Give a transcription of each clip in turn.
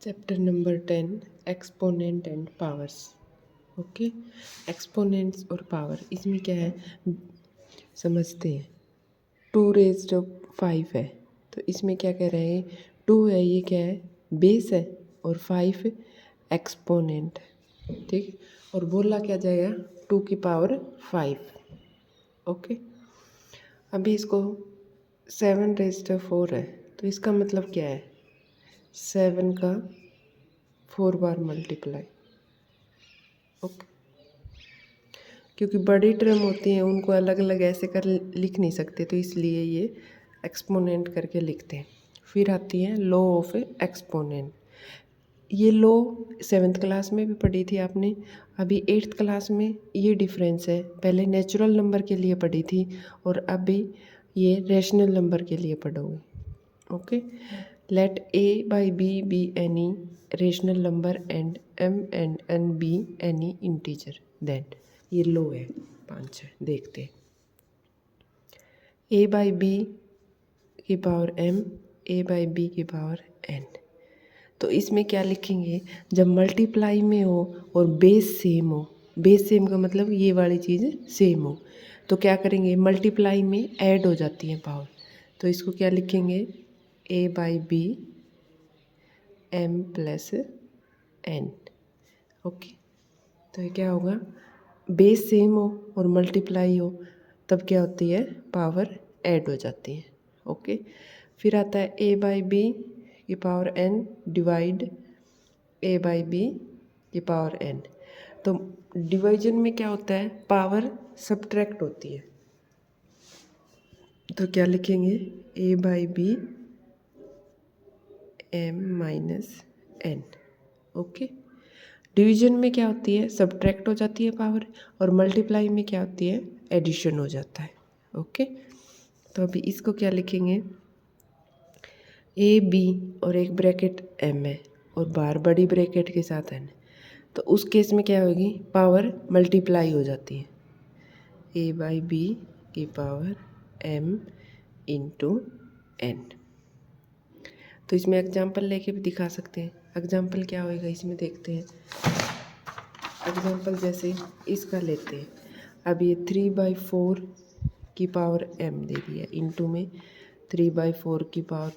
Chapter number 10 exponent and powers. Okay, exponents और power, इसमें क्या है समझते हैं। 2⁵ है, तो इसमें क्या कह रहे हैं, 2 है, ये क्या है बेस है, और 5 एक्सपोनेंट है। ठीक, और बोला क्या जाएगा 2 की पावर 5। ओके, अभी इसको 7⁴ है, तो इसका मतलब क्या है 7 का 4 बार मल्टीप्लाई। ओके, क्योंकि बड़ी टर्म होती हैं उनको अलग अलग ऐसे कर लिख नहीं सकते, तो इसलिए ये एक्सपोनेंट करके लिखते हैं। फिर आती है लॉ ऑफ एक्सपोनेंट। ये लॉ 7th क्लास में भी पढ़ी थी आपने, अभी 8th क्लास में ये डिफरेंस है। पहले नेचुरल नंबर के लिए पढ़ी थी और अभी ये रैशनल नंबर के लिए पढ़ोगे। Okay, let a by b be any rational number and m and n be any integer, then ये लो है 5 है। देखते हैं a by b की power m, a by b की पावर n। तो इसमें क्या लिखेंगे, जब मल्टीप्लाई में हो और बेस सेम हो, बेस सेम का मतलब ये वाली चीज़ सेम हो, तो क्या करेंगे मल्टीप्लाई में ऐड हो जाती है पावर। तो इसको क्या लिखेंगे a by b m plus n। Okay, तो ये क्या होगा, बेस सेम हो और मल्टीप्लाई हो तब क्या होती है पावर ऐड हो जाती है। ओके, फिर आता है a बाई बी की power n divide a by b की पावर n। तो डिवीजन में क्या होता है पावर सब्ट्रैक्ट होती है, तो क्या लिखेंगे a by b m minus n। Okay, division में क्या होती है सब्ट्रैक्ट हो जाती है पावर, और मल्टीप्लाई में क्या होती है एडिशन हो जाता है। ओके, तो अभी इसको क्या लिखेंगे ए बी और एक ब्रैकेट एम है और बाहर बड़ी ब्रैकेट के साथ एन, तो उस केस में क्या होगी पावर मल्टीप्लाई हो जाती है ए बाई बी की पावर एम इंटू एन। तो इसमें एग्जाम्पल लेके भी दिखा सकते हैं। एग्जाम्पल क्या होएगा इसमें देखते हैं। एग्जाम्पल जैसे इसका लेते हैं, अब ये 3/4 की पावर m दे दिया, इंटू में 3/4 की पावर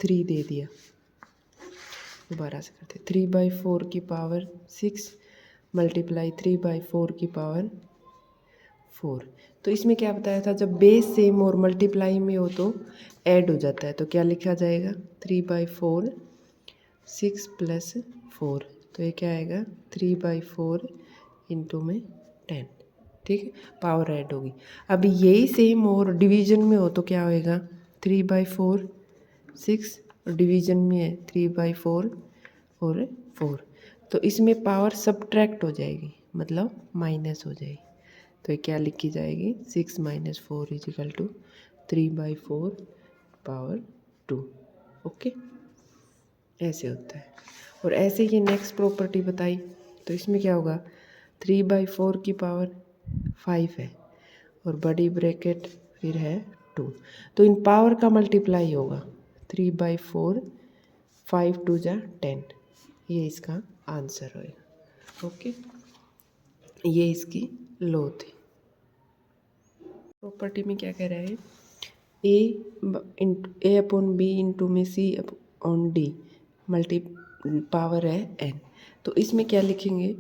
3 दे दिया। दोबारा से करते 3/4 की पावर 6 मल्टीप्लाई 3/4 की पावर 4। तो इसमें क्या बताया था जब बेस सेम और मल्टीप्लाई में हो तो ऐड हो जाता है, तो क्या लिखा जाएगा 3/4 6 प्लस 4, तो ये क्या आएगा 3/4 इंटू में 10। ठीक है, पावर ऐड होगी। अभी यही सेम और डिवीजन में हो तो क्या होएगा 3/4 6 और डिवीजन में है 3/4 और 4, तो इसमें पावर सब्ट्रैक्ट हो जाएगी मतलब माइनस हो जाएगी। तो ये क्या लिखी जाएगी 6 - 4 = 3/4 पावर 2। ओके, ऐसे होता है। और ऐसे ही नेक्स्ट प्रॉपर्टी बताई, तो इसमें क्या होगा 3/4 की पावर 5 है और बड़ी ब्रैकेट फिर है 2, तो इन पावर का मल्टीप्लाई होगा 3/4 5 2 जा 10, ये इसका आंसर होगा। ओके, ये इसकी लो थी। प्रॉपर्टी में क्या कह रहा है ए अपॉन बी इंटू में सी अपॉन डी मल्टी पावर है n, तो इसमें क्या लिखेंगे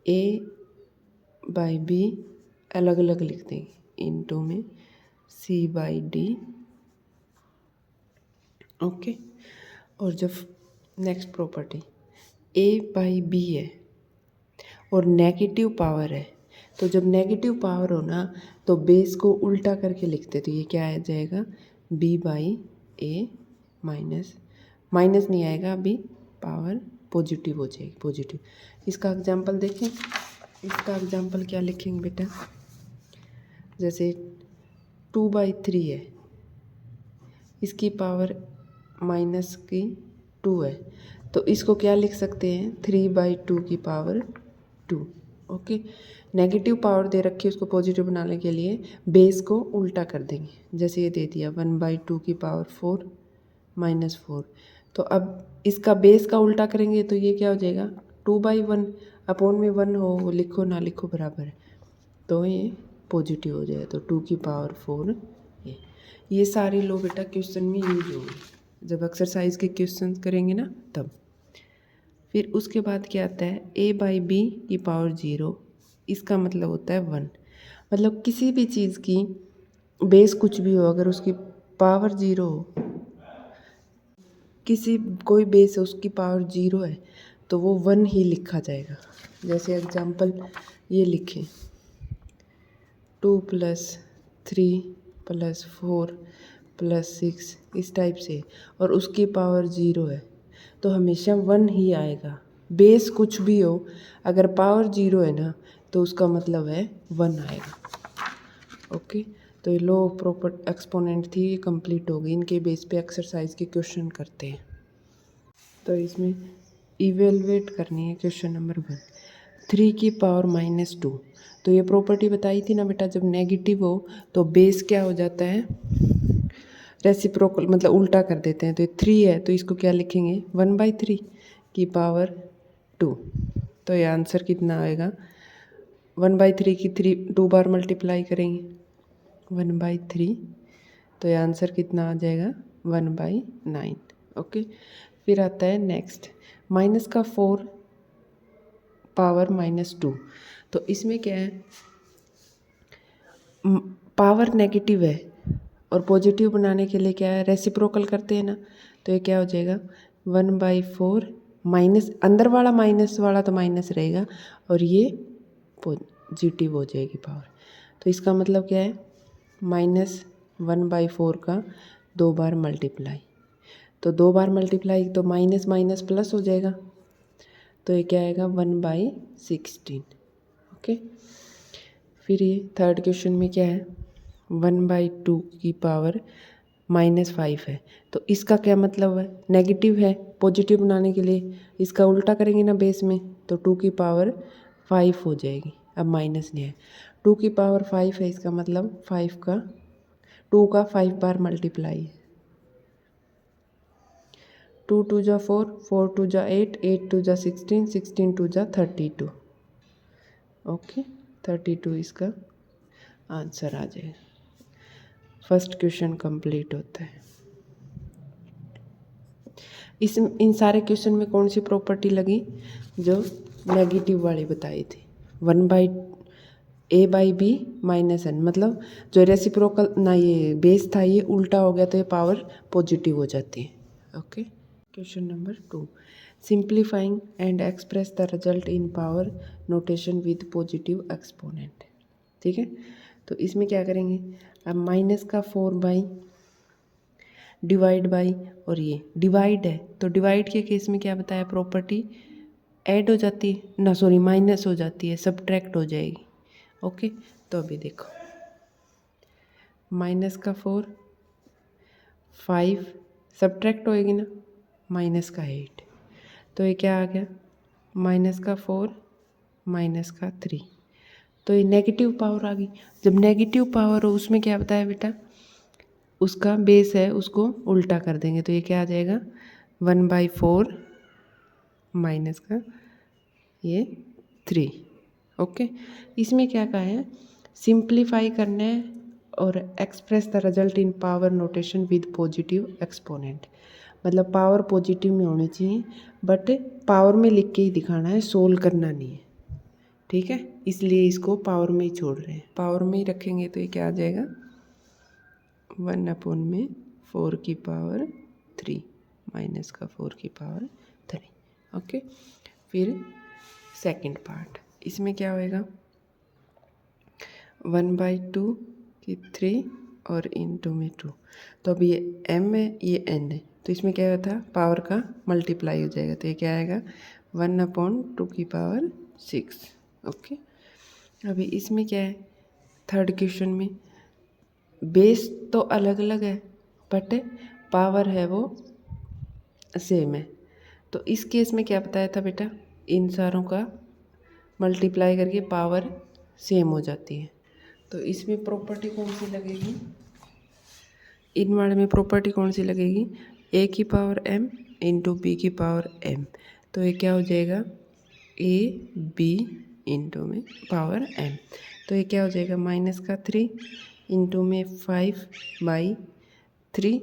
a बाई बी अलग अलग लिख देंगे इंटू में c बाई डी। ओके, और जब next property a by b है और नेगेटिव पावर है, तो जब नेगेटिव पावर हो ना तो बेस को उल्टा करके लिखते, तो ये क्या आ जाएगा b by A minus minus नहीं आएगा, अभी पावर पॉजिटिव हो जाएगी पॉजिटिव। इसका एग्जांपल देखें, इसका एग्जांपल क्या लिखेंगे बेटा, जैसे 2/3 है, इसकी पावर माइनस की 2 है, तो इसको क्या लिख सकते हैं 3/2 की पावर 2। ओके, नेगेटिव पावर दे रखी है, उसको पॉजिटिव बनाने के लिए बेस को उल्टा कर देंगे। जैसे ये दे दिया 1/2 की पावर 4 -4। तो अब इसका बेस का उल्टा करेंगे तो ये क्या हो जाएगा 2/1 अपॉन में 1 हो लिखो ना लिखो बराबर है, तो ये पॉजिटिव हो जाएगा। तो 2 की पावर 4 ये सारे लो बेटा क्वेश्चन में यूज होंगे जब एक्सरसाइज के क्वेश्चन करेंगे ना तब। फिर उसके बाद क्या आता है a/b की पावर 0, इसका मतलब होता है 1। मतलब किसी भी चीज़ की बेस कुछ भी हो अगर उसकी पावर 0 हो, किसी कोई बेस है उसकी पावर 0 है तो वो 1 ही लिखा जाएगा। जैसे एग्जांपल ये लिखें 2 + 3 + 4 + 6 इस टाइप से, और उसकी पावर 0 है तो हमेशा 1 ही आएगा। बेस कुछ भी हो अगर पावर 0 है ना तो उसका मतलब है 1 आएगा। ओके, तो ये लो प्रॉपर एक्सपोनेंट थी, ये कंप्लीट हो गई। इनके बेस पे एक्सरसाइज के क्वेश्चन करते हैं। तो इसमें इवेलुएट करनी है क्वेश्चन नंबर 1, 3 की पावर -2। तो ये प्रॉपर्टी बताई थी ना बेटा, जब नेगेटिव हो तो बेस क्या हो जाता है रेसिप्रोकल, मतलब उल्टा कर देते हैं। तो ये 3 है तो इसको क्या लिखेंगे 1/3 की पावर 2। तो ये आंसर कितना आएगा 1/3 की 2 बार मल्टीप्लाई करेंगे 1/3, तो ये आंसर कितना आ जाएगा 1/9। ओके, फिर आता है नेक्स्ट -4 पावर -2। तो इसमें क्या है पावर नेगेटिव है और पॉजिटिव बनाने के लिए क्या है रेसिप्रोकल करते हैं ना, तो ये क्या हो जाएगा 1/4 माइनस, अंदर वाला माइनस वाला तो माइनस रहेगा और ये पॉजिटिव हो जाएगी पावर। तो इसका मतलब क्या है -1/4 का 2 बार मल्टीप्लाई, तो 2 बार मल्टीप्लाई तो माइनस माइनस प्लस हो जाएगा, तो ये क्या आएगा 1/16। ओके, फिर ये थर्ड क्वेश्चन में क्या है 1/2 की पावर -5 है। तो इसका क्या मतलब है नेगेटिव है, पॉजिटिव बनाने के लिए इसका उल्टा करेंगे ना बेस में, तो 2 की पावर 5 हो जाएगी। अब माइनस नहीं है, 2 की पावर 5 है, इसका मतलब 2 का 5 बार मल्टीप्लाई है। 2 × 2 = 4, 4 × 2 = 8, 8 × 2 = 16, 16 × 2 = 32। ओके, 32 इसका आंसर आ जाएगा। फर्स्ट क्वेश्चन कंप्लीट होता है। इन सारे क्वेश्चन में कौन सी प्रॉपर्टी लगी जो नेगेटिव वाली बताई थी, a/b -n, मतलब जो रेसिप्रोकल ना ये बेस था ये उल्टा हो गया तो ये पावर पॉजिटिव हो जाती है। Okay, question number 2, simplifying and express the result in power notation with positive exponent. ठीक है, तो इसमें क्या करेंगे अब -4 डिवाइड बाई, और ये डिवाइड है तो डिवाइड के केस में क्या बताया प्रॉपर्टी ऐड हो जाती है ना, सॉरी माइनस हो जाती है, सब्ट्रैक्ट हो जाएगी। ओके, तो अभी देखो -4 5 सब्ट्रैक्ट होएगी ना -8, तो ये क्या आ गया -4 -3, तो ये नेगेटिव पावर आ गई। जब नेगेटिव पावर हो उसमें क्या बताया बेटा उसका बेस है उसको उल्टा कर देंगे, तो ये क्या आ जाएगा 1/4 माइनस का ये 3। ओके, इसमें क्या कहा है सिंप्लीफाई करना है और express the result in power notation with positive exponent, मतलब पावर पॉजिटिव में होनी चाहिए बट पावर में लिख के ही दिखाना है, सोल्व करना नहीं है। ठीक है, इसलिए इसको पावर में ही छोड़ रहे हैं, पावर में ही रखेंगे तो ये क्या आ जाएगा 1/4 की पावर 3 माइनस का 4 की पावर 3। ओके, फिर सेकंड पार्ट, इसमें क्या होएगा 1/2 की 3 और इनटू में 2, तो अब ये m है ये n है तो इसमें क्या होता है पावर का मल्टीप्लाई हो जाएगा, तो ये क्या आएगा 1/2 की पावर 6। ओके, अभी इसमें क्या है थर्ड क्वेश्चन में बेस तो अलग अलग है बट पावर है वो सेम है, तो इस केस में क्या बताया था बेटा इन सारों का मल्टीप्लाई करके पावर सेम हो जाती है। तो इसमें प्रॉपर्टी कौन सी लगेगी, इन वाले में प्रॉपर्टी कौन सी लगेगी ए की पावर m इंटू बी की पावर m, तो ये क्या हो जाएगा ए बी इंटू में पावर m, तो ये क्या हो जाएगा माइनस का 3 इंटू में 5/3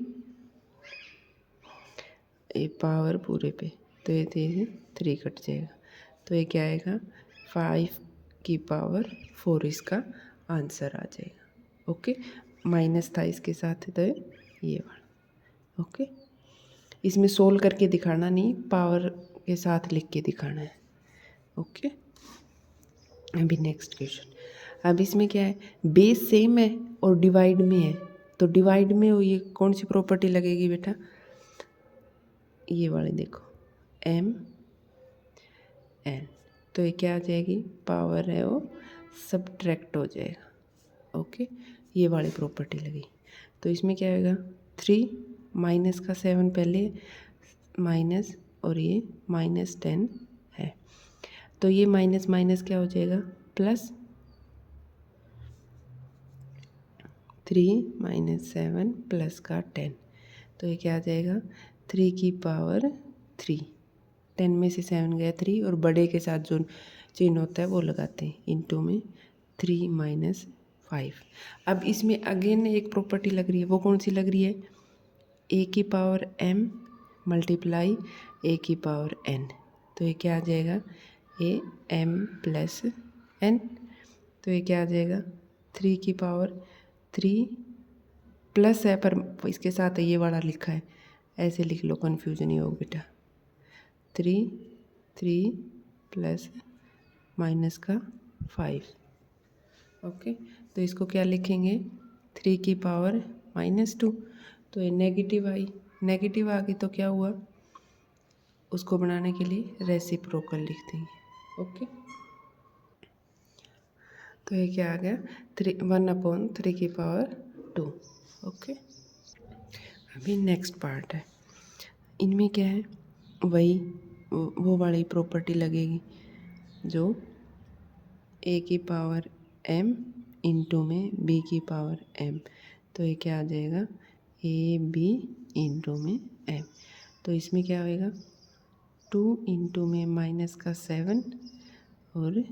ये पावर पूरे पे, तो ये 3 कट जाएगा, तो ये क्या आएगा 5 की पावर 4 इसका आंसर आ जाएगा। ओके, माइनस था इसके साथ तो ये वाला। ओके, इसमें सोल्व करके दिखाना नहीं, पावर के साथ लिख के दिखाना है। ओके, अभी नेक्स्ट क्वेश्चन। अब इसमें क्या है, बेस सेम है और डिवाइड में है, तो डिवाइड में ये कौन सी प्रॉपर्टी लगेगी बेटा, ये वाली देखो m n, तो ये क्या आ जाएगी पावर है वो सब्ट्रैक्ट हो जाएगा। ओके, ये वाली प्रॉपर्टी लगी, तो इसमें क्या आएगा 3 माइनस का 7 पहले माइनस और ये -10 है, तो ये माइनस माइनस क्या हो जाएगा प्लस 3 - 7 प्लस का 10, तो ये क्या आ जाएगा 3 की पावर 3, 10 में से 7 गया 3 और बड़े के साथ जो चिन्ह होता है वो लगाते हैं, इंटू में 3 - 5। अब इसमें अगेन एक प्रॉपर्टी लग रही है, वो कौन सी लग रही है, ए की पावर m मल्टीप्लाई ए की पावर n, तो ये क्या आ जाएगा ए m प्लस n, तो ये क्या आ जाएगा 3 की पावर 3 प्लस है पर इसके साथ ये वाला लिखा है, ऐसे लिख लो कन्फ्यूजन ही होगा बेटा, 3 प्लस माइनस का 5। ओके, तो इसको क्या लिखेंगे 3 की पावर -2, तो ये नेगेटिव आई, नेगेटिव आ गई तो क्या हुआ, उसको बनाने के लिए रेसिप्रोकल लिख देंगे। ओके, तो ये क्या आ गया 1/3 की पावर 2। ओके, अभी नेक्स्ट पार्ट है, इनमें क्या है वही वो वाली प्रॉपर्टी लगेगी जो ए की पावर m इंटू में बी की पावर m, तो ये क्या आ जाएगा ए बी इंटू में m, तो इसमें क्या होएगा 2 इंटू में माइनस का 7 और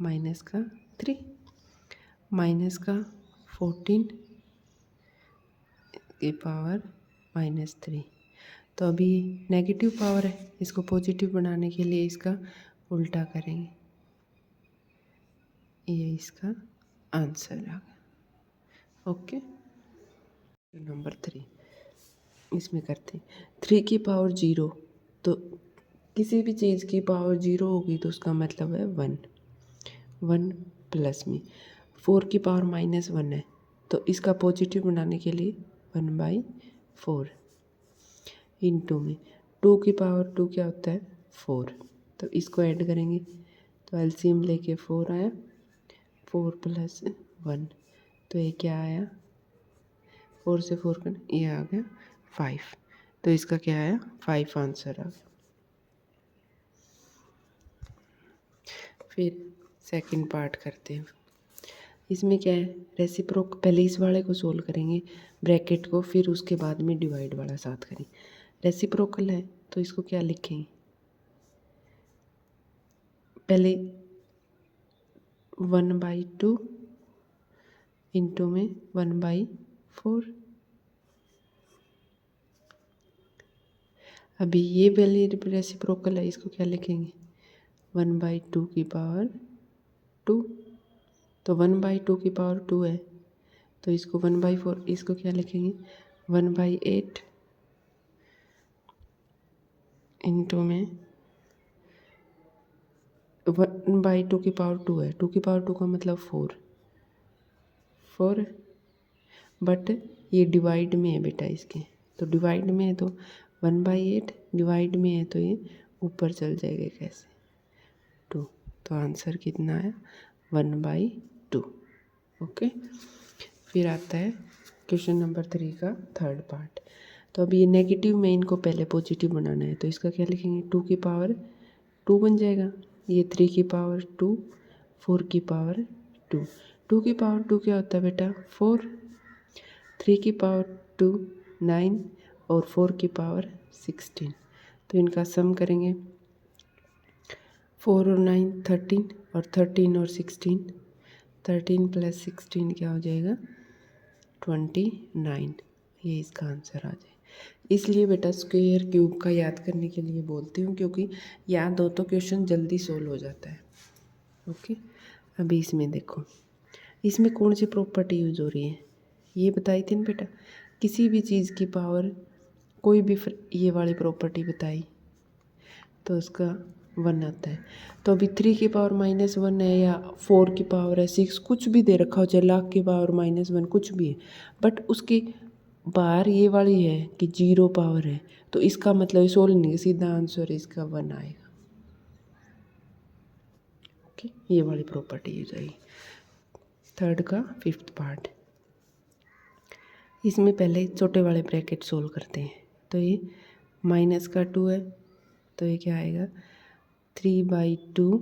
माइनस का 3 माइनस का 14 की पावर -3, तो अभी नेगेटिव पावर है, इसको पॉजिटिव बनाने के लिए इसका उल्टा करेंगे, ये इसका आंसर आ गया। ओके, नंबर 3 इसमें करते हैं 3 की पावर 0, तो किसी भी चीज़ की पावर 0 होगी तो उसका मतलब है 1 प्लस में 4 की पावर -1 है, तो इसका पॉजिटिव बनाने के लिए 1/4 इंटू में 2 की पावर 2 क्या होता है 4, तो इसको ऐड करेंगे तो एलसीएम लेके 4 आया, 4 + 1, तो ये क्या आया 4 से 4 का ये आ गया 5, तो इसका क्या आया 5 आंसर आ गया। फिर सेकंड पार्ट करते हैं, इसमें क्या है रेसिप्रोक, पहले इस वाले को सोल्व करेंगे ब्रैकेट को, फिर उसके बाद में डिवाइड वाला साथ करेंगे। रेसिप्रोकल है तो इसको क्या लिखेंगे, पहले 1/2 इंटू में 1/4, अभी ये वाली रेसिप्रोकल है, इसको क्या लिखेंगे 1/2 की पावर 2, तो 1/2 की पावर 2 है, तो इसको 1/4, इसको क्या लिखेंगे 1/8 इंटू में 1/2 की पावर 2 है, 2 की पावर 2 का मतलब 4, बट ये डिवाइड में है बेटा इसके, तो डिवाइड में है तो 1/8, डिवाइड में है तो ये ऊपर चल जाएगा कैसे 2, तो आंसर कितना आया 1/2। ओके, फिर आता है क्वेश्चन नंबर 3 का थर्ड पार्ट, तो अभी ये नेगेटिव में इनको पहले पॉजिटिव बनाना है, तो इसका क्या लिखेंगे 2 की पावर 2 बन जाएगा, ये 3 की पावर 2, 4 की पावर 2 की पावर 2 क्या होता है बेटा 4, 3 की पावर 2 9 और 4 की पावर 16। तो इनका सम करेंगे 4 और 9 13 और 13 और 16, 13 + 16 क्या हो जाएगा 29। ये इसका आंसर आ जाए। इसलिए बेटा स्क्वायर क्यूब का याद करने के लिए बोलती हूँ, क्योंकि याद हो तो क्वेश्चन जल्दी सोल्व हो जाता है। ओके, अभी इसमें देखो, इसमें कौन सी प्रॉपर्टी यूज हो रही है ये बताई थी ना बेटा। किसी भी चीज़ की पावर कोई भी ये वाली प्रॉपर्टी बताई तो उसका 1 आता है। तो अभी 3 की पावर -1 है या 4 की पावर है 6, कुछ भी दे रखा हो, चाहे लाख की पावर -1 कुछ भी है, बट उसकी बाहर ये वाली है कि 0 पावर है, तो इसका मतलब सोल्व नहीं, सीधा आंसर इसका 1 आएगा। ओके, ये वाली प्रॉपर्टी हो जाएगी। थर्ड का 5th पार्ट, इसमें पहले छोटे वाले ब्रैकेट सोल्व करते हैं। तो ये माइनस का 2 है, तो ये क्या आएगा 3/2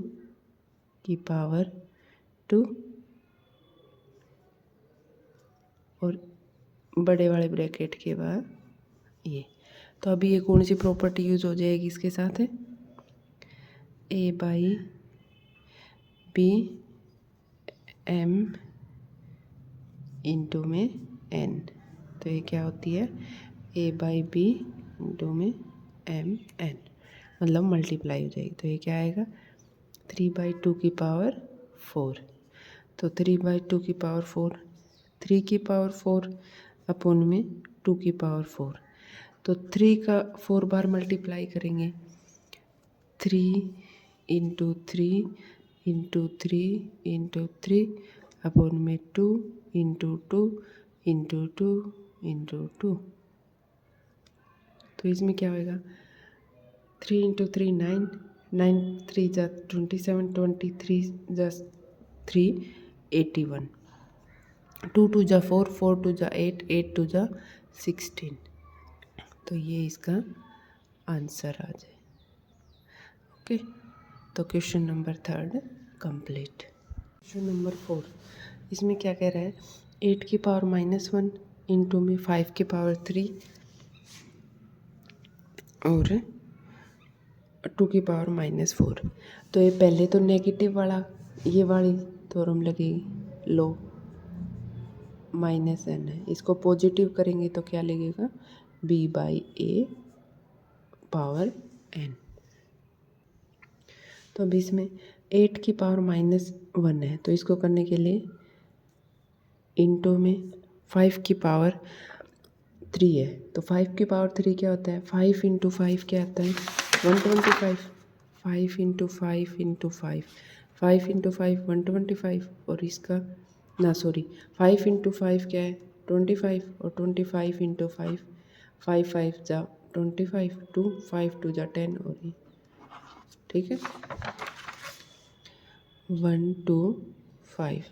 की पावर 2, और बड़े वाले ब्रैकेट के बाद ये। तो अभी ये कौन सी प्रॉपर्टी यूज हो जाएगी इसके साथ है, a/b m इंटू में n। तो ये क्या होती है a/b इंटू में m n, मतलब मल्टीप्लाई हो जाएगी। तो ये क्या आएगा 3/2 की पावर 4। तो 3/2 की पावर 4, 3 की पावर 4 अपॉन में 2 की पावर 4। तो 3 का 4 बार मल्टीप्लाई करेंगे, 3 इंटू 3 इंटू 3 इंटू 3 अपॉन में 2 इंटू 2 इंटू 2 इंटू 2। तो इसमें क्या होएगा 3 इंटू 3 9, 9 3 जा 27, 23 जा 3 81, 2 2 जा 4, 4 2 जा 8, 8 2 जा 16। तो ये इसका आंसर आ जाए। ओके, तो question number 3 complete. Question number 4, इसमें क्या कह रहा है 8 की पावर -1 इंटू में 5 की पावर 3 और 2 की पावर -4। तो ये पहले तो नेगेटिव वाला ये वाली थ्योरम लगेगी, लो -n है, इसको पॉजिटिव करेंगे तो क्या लगेगा b/a पावर n। तो अब इसमें 8 की पावर -1 है, तो इसको करने के लिए इंटू में 5 की पावर 3 है। तो 5 की पावर 3 क्या होता है 5 इंटू 5 क्या आता है 125, 5 इंटू 5 इंटू 5, 5 इंटू 5 125, और इसका ना सॉरी 5 इंटू 5 क्या है 25, और 25 इंटू 5 5 5 जा 25, 2 5 2 जा 10, और ये ठीक है 1 2 5।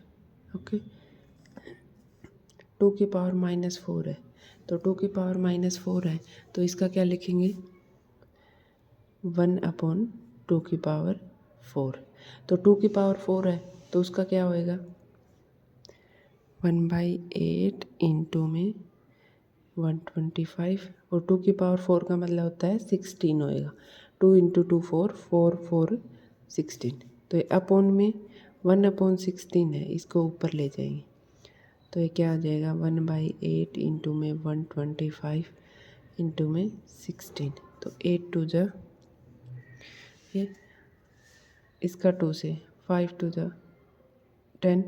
ओके, 2 की पावर -4 है, तो 2 की पावर -4 है, तो इसका क्या लिखेंगे 1/2 की पावर 4। तो 2 की पावर 4 है, तो उसका क्या होएगा 1/8 इंटू में 125, और 2 की पावर 4 का मतलब होता है 16 होएगा। 2 इंटू 2 4, 4 4 16। तो ये अपॉन में 1/16 है, इसको ऊपर ले जाएंगे, तो ये क्या आ जाएगा 1/8 इंटू में 125 इंटू में 16। तो 8 2 जा ये इसका 2 से 5 2 जा 10,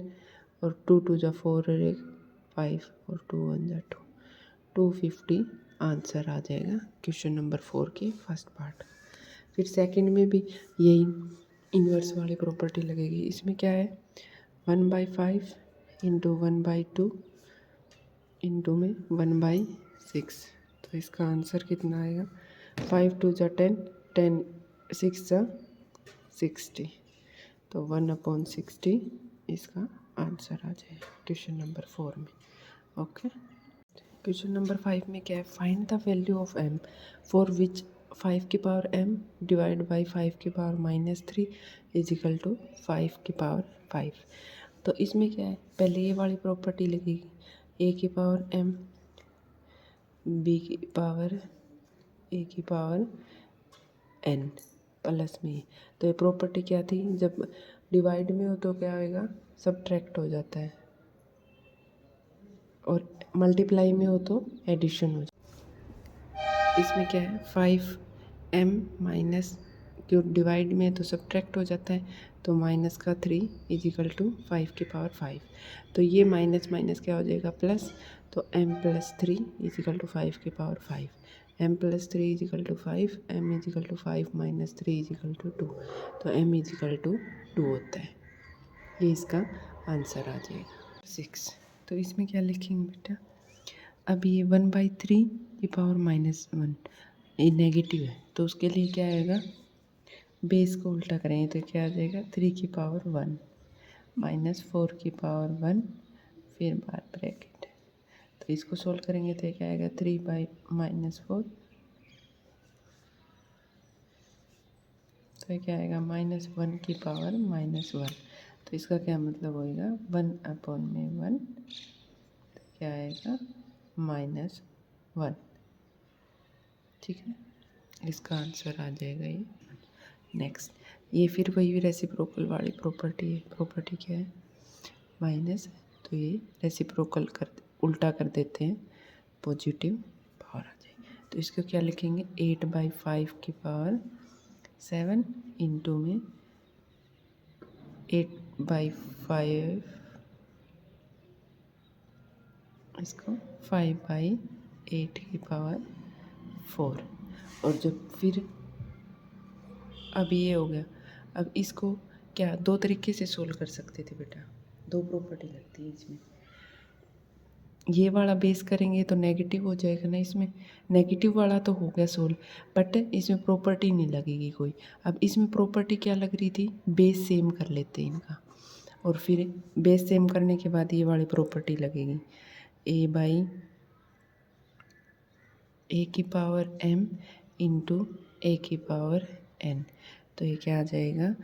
और 2 2 जा 4 और 1 5, और 2 1 जा 2, 250 आंसर आ जाएगा क्वेश्चन नंबर 4 की फर्स्ट पार्ट। फिर सेकंड में भी यही इन्वर्स वाली प्रॉपर्टी लगेगी। इसमें क्या है 1/5 इंटू 1/2 इंटू में 1/6। तो इसका आंसर कितना आएगा 5 2 जा 10, 10 6 जा 60, तो 1/60 इसका आंसर आ जाएगा क्वेश्चन नंबर 4 में। ओके, क्वेश्चन नंबर 5 में क्या है find the value of m for which 5 की पावर m डिवाइड बाई 5 की पावर -3 इज इक्वल टू 5 की पावर 5। तो इसमें क्या है पहले ये वाली प्रॉपर्टी लगेगी a की पावर m बी की पावर ए की पावर एन प्लस में। तो ये प्रॉपर्टी क्या थी, जब डिवाइड में हो तो क्या होएगा, सब्ट्रैक्ट हो जाता है, और मल्टीप्लाई में हो तो एडिशन हो जाता है। इसमें क्या है 5m माइनस, जो डिवाइड में है तो सब्ट्रैक्ट हो जाता है, तो माइनस का 3 इजिकल टू 5 की पावर 5। तो ये माइनस माइनस क्या हो जाएगा प्लस, तो m प्लस 3 इजिकल टू 5 की power 5। m plus 3 is equal to 5, m is equal to 5 minus 3 is equal to 2, तो m इजिकल टू 2 होता है। ये इसका आंसर आ जाएगा 6। तो इसमें क्या लिखेंगे बेटा, अब ये 1/3 की पावर -1 ये नेगेटिव है, तो उसके लिए क्या आएगा, बेस को उल्टा करेंगे तो क्या आ जाएगा 3 की पावर 1 माइनस 4 की पावर 1 फिर बार ब्रैकेट। तो इसको सोल्व करेंगे तो क्या आएगा 3/-4, तो क्या आएगा -1 की पावर -1। तो इसका क्या मतलब होएगा 1/1, तो क्या आएगा -1। ठीक है, इसका आंसर आ जाएगा ये। नेक्स्ट, ये फिर वही रेसिप्रोकल वाली प्रॉपर्टी है। प्रॉपर्टी क्या है, माइनस है तो ये रेसिप्रोकल कर उल्टा कर देते हैं, पॉजिटिव पावर आ जाएगी। तो इसको क्या लिखेंगे 8/5 की पावर 7 इंटू में 8/5, इसको 5/8 की पावर 4। और जब फिर अब ये हो गया, अब इसको क्या दो तरीके से सोल्व कर सकते थे बेटा, दो प्रॉपर्टी लगती है इसमें। ये वाला बेस करेंगे तो नेगेटिव हो जाएगा ना, इसमें नेगेटिव वाला तो हो गया सोल्व, बट इसमें प्रॉपर्टी नहीं लगेगी कोई। अब इसमें प्रॉपर्टी क्या लग रही थी, बेस सेम कर लेते हैं इनका, और फिर बेस सेम करने के बाद ये वाली प्रॉपर्टी लगेगी a की पावर m इंटू a की पावर n। तो ये क्या आ जाएगा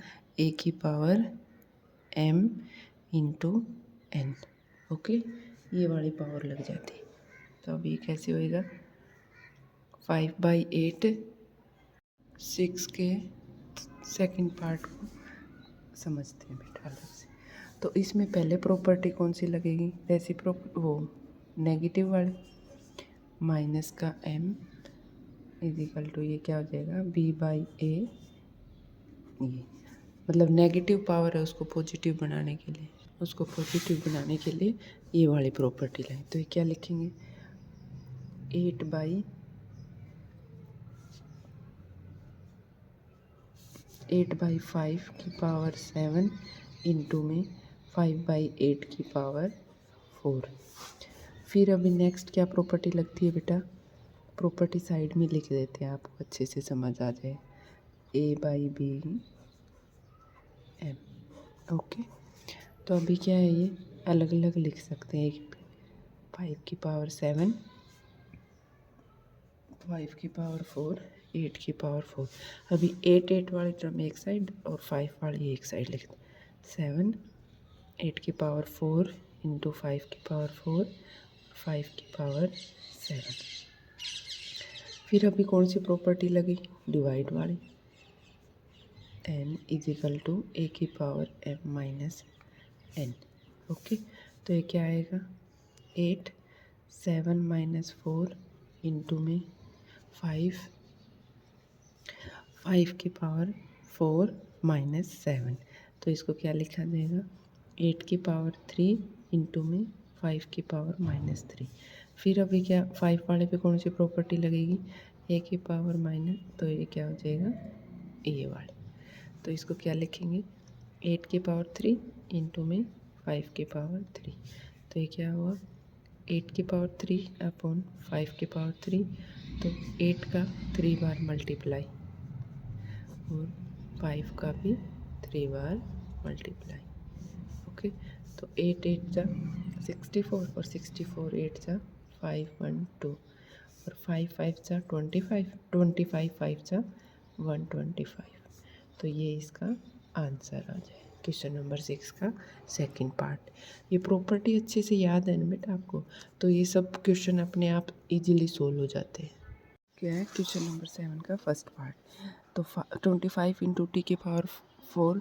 a की power m into n। Okay, ये वाली पावर लग जाती। तो अब ये कैसे होएगा 5/8, 6 के सेकंड पार्ट को समझते हैं बेटा अलग से। तो इसमें पहले प्रॉपर्टी कौन सी लगेगी, वो नेगेटिव वाली, माइनस का m इजिकल टू ये क्या हो जाएगा b/a। ये मतलब नेगेटिव पावर है, उसको पॉजिटिव बनाने के लिए, ये वाली प्रॉपर्टी लाए। तो ये क्या लिखेंगे 8/5 की पावर 7 इंटू में 5/8 की पावर 4। फिर अभी नेक्स्ट क्या प्रॉपर्टी लगती है बेटा, प्रॉपर्टी साइड में लिख देते हैं, आपको अच्छे से समझ आ जाए, a/b m। ओके, तो अभी क्या है ये अलग अलग लिख सकते हैं, 5 की पावर 7, 5 की पावर 4, 8 की पावर 4। अभी 8 वाली टर्म एक साइड और 5 वाली एक साइड लिख दो, 7 8 की पावर 4 इंटू 5 की पावर 4, 5 की पावर 7। फिर अभी कौन सी प्रॉपर्टी लगी, डिवाइड वाली, n इजिकल टू a की power m minus n। Okay, तो ये क्या आएगा 8 7 माइनस 4 इंटू में 5 की पावर 4 माइनस 7। तो इसको क्या लिखा जाएगा 8 की पावर 3 इंटू में 5 की पावर -3। फिर अभी क्या 5 वाले पे कौन सी प्रॉपर्टी लगेगी, a की पावर माइनस, तो ये क्या हो जाएगा ये वाले। तो इसको क्या लिखेंगे 8 की पावर 3 इंटू में 5 की पावर 3। तो ये क्या हुआ 8 की पावर 3 अपॉन 5 की पावर 3, तो 8 का 3 बार मल्टीप्लाई और 5 का भी 3 बार मल्टीप्लाई। ओके, तो 8 8 जा 64 और 64 8 जा 512 और 5 5 जा 25, 25 5 जा 125। तो ये इसका आंसर आ जाए। क्वेश्चन नंबर 6 का सेकंड पार्ट। ये प्रॉपर्टी अच्छे से याद है ना बेटा आपको, तो ये सब क्वेश्चन अपने आप इजीली सोल्व हो जाते हैं। क्या है क्वेश्चन नंबर 7 का फर्स्ट पार्ट। तो 25 इंटू टी के पावर 4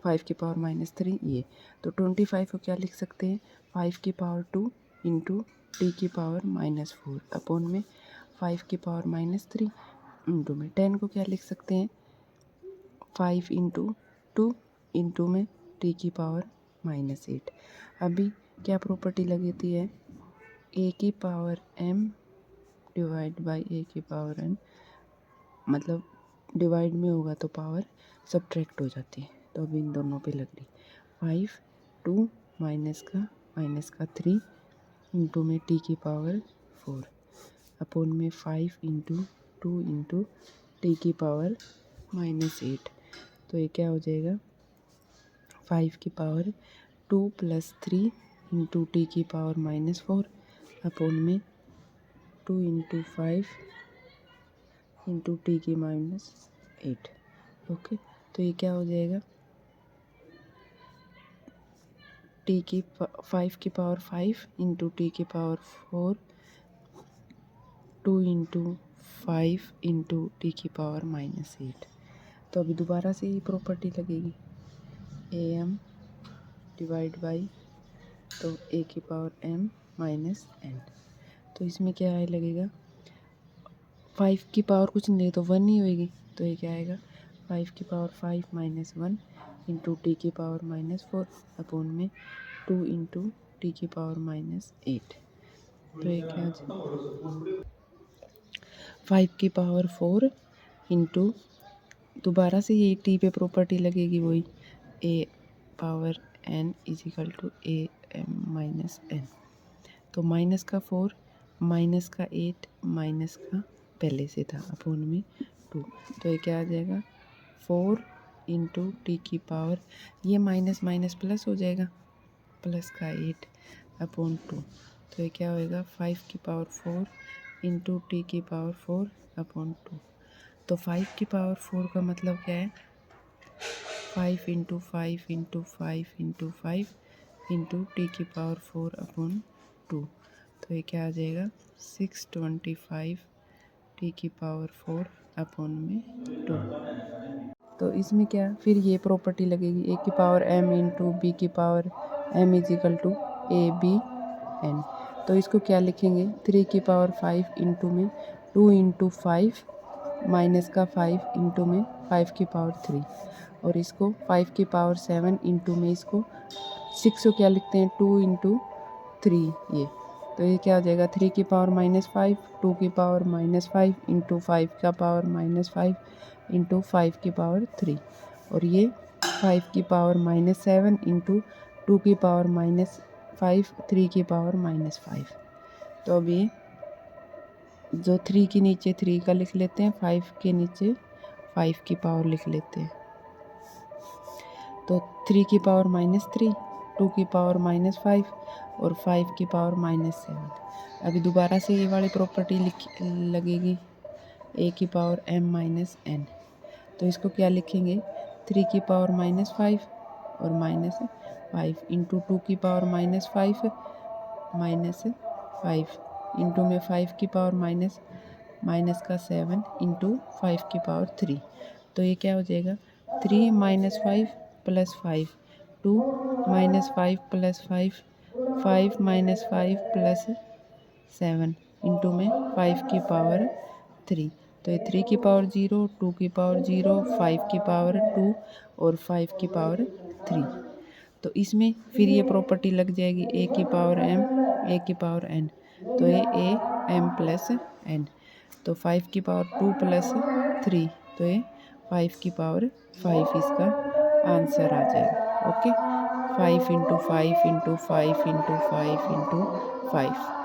5 की पावर -3 ये। तो 25 को क्या लिख सकते हैं, 5 की पावर 2 इंटू टी की पावर -4 अपॉन में 5 की पावर -3 इंटू में 10 को क्या लिख सकते हैं, 5 इंटू 2 इंटू में टी की पावर -8। अभी क्या प्रॉपर्टी लगती है, ए की पावर m डिवाइड बाई ए की पावर n, मतलब डिवाइड में होगा तो पावर सब्ट्रैक्ट हो जाती है। तो अभी इन दोनों पे लग रही 5 2 माइनस का 3 इंटू में टी की पावर 4 अपॉन में 5 इंटू 2 इंटू टी की पावर -8। तो ये क्या हो जाएगा, 5 की पावर 2 + 3 इंटू टी की पावर -4 अपॉन में 2 इंटू 5 इंटू टी की -8। ओके, तो ये क्या हो जाएगा, टी की 5 की पावर 5 इंटू टी की पावर 4 2 इंटू 5 इंटू टी की पावर -8। तो अभी दोबारा से ये प्रॉपर्टी लगेगी, ए एम डिवाइड बाई, तो ए की पावर m माइनस n। तो इसमें क्या है लगेगा, 5 की पावर कुछ नहीं तो 1 ही होएगी। तो ये क्या आएगा, 5 की पावर 5 माइनस 1 इंटू टी की पावर -4 अपॉन में 2 इंटू टी की पावर -8। तो ये क्या, 5 की पावर 4 इंटू, दोबारा से ये टी पे प्रॉपर्टी लगेगी वही, A power n equal to A M minus n। तो माइनस का 4 माइनस का 8 माइनस का पहले से था अपॉन में 2। तो ये क्या आ जाएगा, 4 इंटू टी की पावर, ये माइनस माइनस प्लस हो जाएगा, प्लस का 8 अपॉन 2। तो ये क्या होएगा, 5 की पावर 4 इंटू टी की पावर 4 अपॉन 2। तो 5 की पावर 4 का मतलब क्या है, 5 into 5 into 5 into 5 into T की पावर 4 अपॉन 2। तो ये क्या आ जाएगा, 625 टी की पावर 4 अपॉन में 2। तो इसमें क्या, फिर ये प्रॉपर्टी लगेगी, ए की पावर m इंटू बी की power m is equal to a b n. तो इसको क्या लिखेंगे, 3 की पावर 5 इंटू में 2 इंटू 5 माइनस का 5 इंटू में 5 की पावर 3, और इसको 5 की पावर 7 इंटू में इसको 6 को क्या लिखते हैं, 2 इंटू 3 ये। तो ये क्या हो जाएगा, 3 की पावर -5 2 की पावर -5 इंटू 5 का पावर -5 इंटू 5 की पावर 3, और ये 5 की पावर -7 इंटू 2 की पावर -5 3 की पावर -5। तो अब ये जो 3 के नीचे 3 का लिख लेते हैं, 5 के नीचे 5 की पावर लिख लेते हैं। तो 3 की पावर -3 2 की पावर -5 और 5 की पावर -7। अभी दोबारा से ये वाली प्रॉपर्टी लगेगी, ए की पावर m माइनस n। तो इसको क्या लिखेंगे, 3 की पावर -5 और -5 इंटू 2 की पावर -5 -5 इंटू में 5 की पावर माइनस का 7 इंटू 5 की पावर 3। तो ये क्या हो जाएगा, 3 - 5 + 5 2 - 5 + 5 5 - 5 + 7 इंटू में 5 की पावर 3। तो ये 3 की पावर 0 2 की पावर 0 5 की पावर 2 और 5 की पावर 3। तो इसमें फिर ये प्रॉपर्टी लग जाएगी, ए की पावर m ए की पावर n। तो ये ए m प्लस n। तो 5 की पावर 2 + 3, तो ये 5 की पावर 5 इसका आंसर आ जाएगा। Okay, 5 into 5 into 5 into 5 into 5।